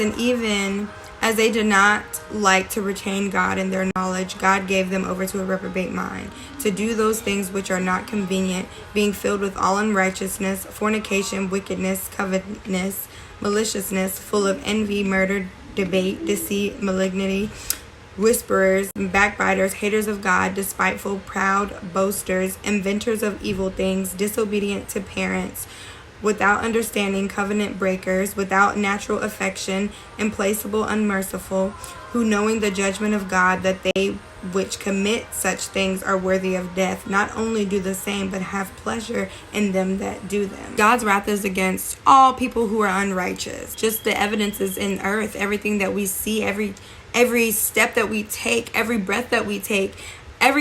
And even as they did not like to retain God in their knowledge, God gave them over to a reprobate mind, to do those things which are not convenient, being filled with all unrighteousness, fornication, wickedness, covetousness, maliciousness, full of envy, murder, debate, deceit, malignity, whisperers, backbiters, haters of God, despiteful, proud, boasters, inventors of evil things, disobedient to parents, without understanding, covenant breakers, without natural affection, implacable, unmerciful, who knowing the judgment of God, that they which commit such things are worthy of death, not only do the same, but have pleasure in them that do them. God's wrath is against all people who are unrighteous. Just the evidence is in earth. Everything that we see, every step that we take, every breath that we take,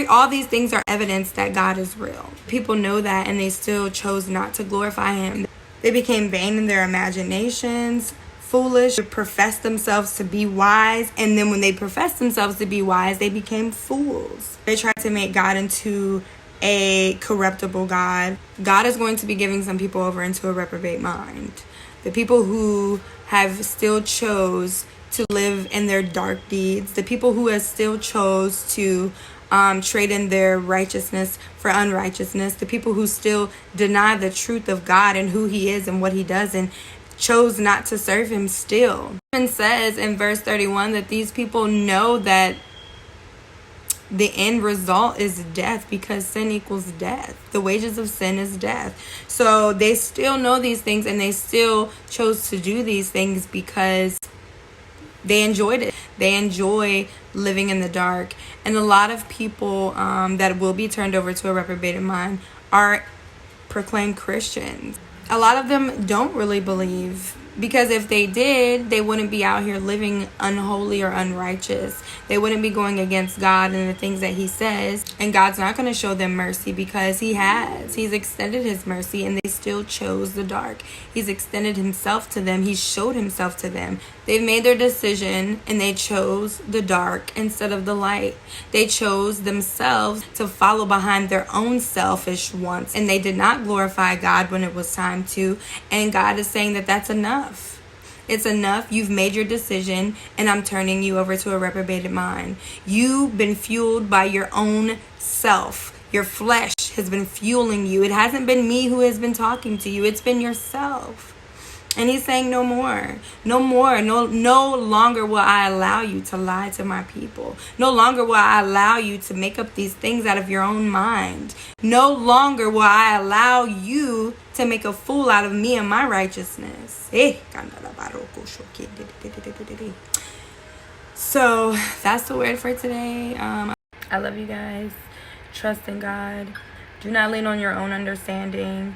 all these things are evidence that God is real. People know that, and they still chose not to glorify him. They became vain in their imaginations, foolish, professed themselves to be wise, and then when they professed themselves to be wise, they became fools. They tried to make God into a corruptible God. God is going to be giving some people over into a reprobate mind. The people who have still chose to live in their dark deeds, the people who have still chose to trade in their righteousness for unrighteousness, the people who still deny the truth of God and who he is and what he does and chose not to serve him still. It says in verse 31 that these people know that the end result is death, because sin equals death. The wages of sin is death. So they still know these things, and they still chose to do these things because they enjoyed it. They enjoy living in the dark. And a lot of people that will be turned over to a reprobated mind are proclaimed Christians. A lot of them don't really believe, because if they did, they wouldn't be out here living unholy or unrighteous. They wouldn't be going against God and the things that he says. And God's not going to show them mercy, because he has. He's extended his mercy, and they still chose the dark. He's extended himself to them. He showed himself to them. They've made their decision, and they chose the dark instead of the light. They chose themselves to follow behind their own selfish wants, and they did not glorify God when it was time to. And God is saying that that's enough. It's enough. You've made your decision, and I'm turning you over to a reprobated mind. You've been fueled by your own self. Your flesh has been fueling you. It hasn't been me who has been talking to you. It's been yourself. And he's saying no more. No more. No longer will I allow you to lie to my people. No longer will I allow you to make up these things out of your own mind. No longer will I allow you to make a fool out of me and my righteousness. So that's the word for today. I love you guys. Trust in God. Do not lean on your own understanding.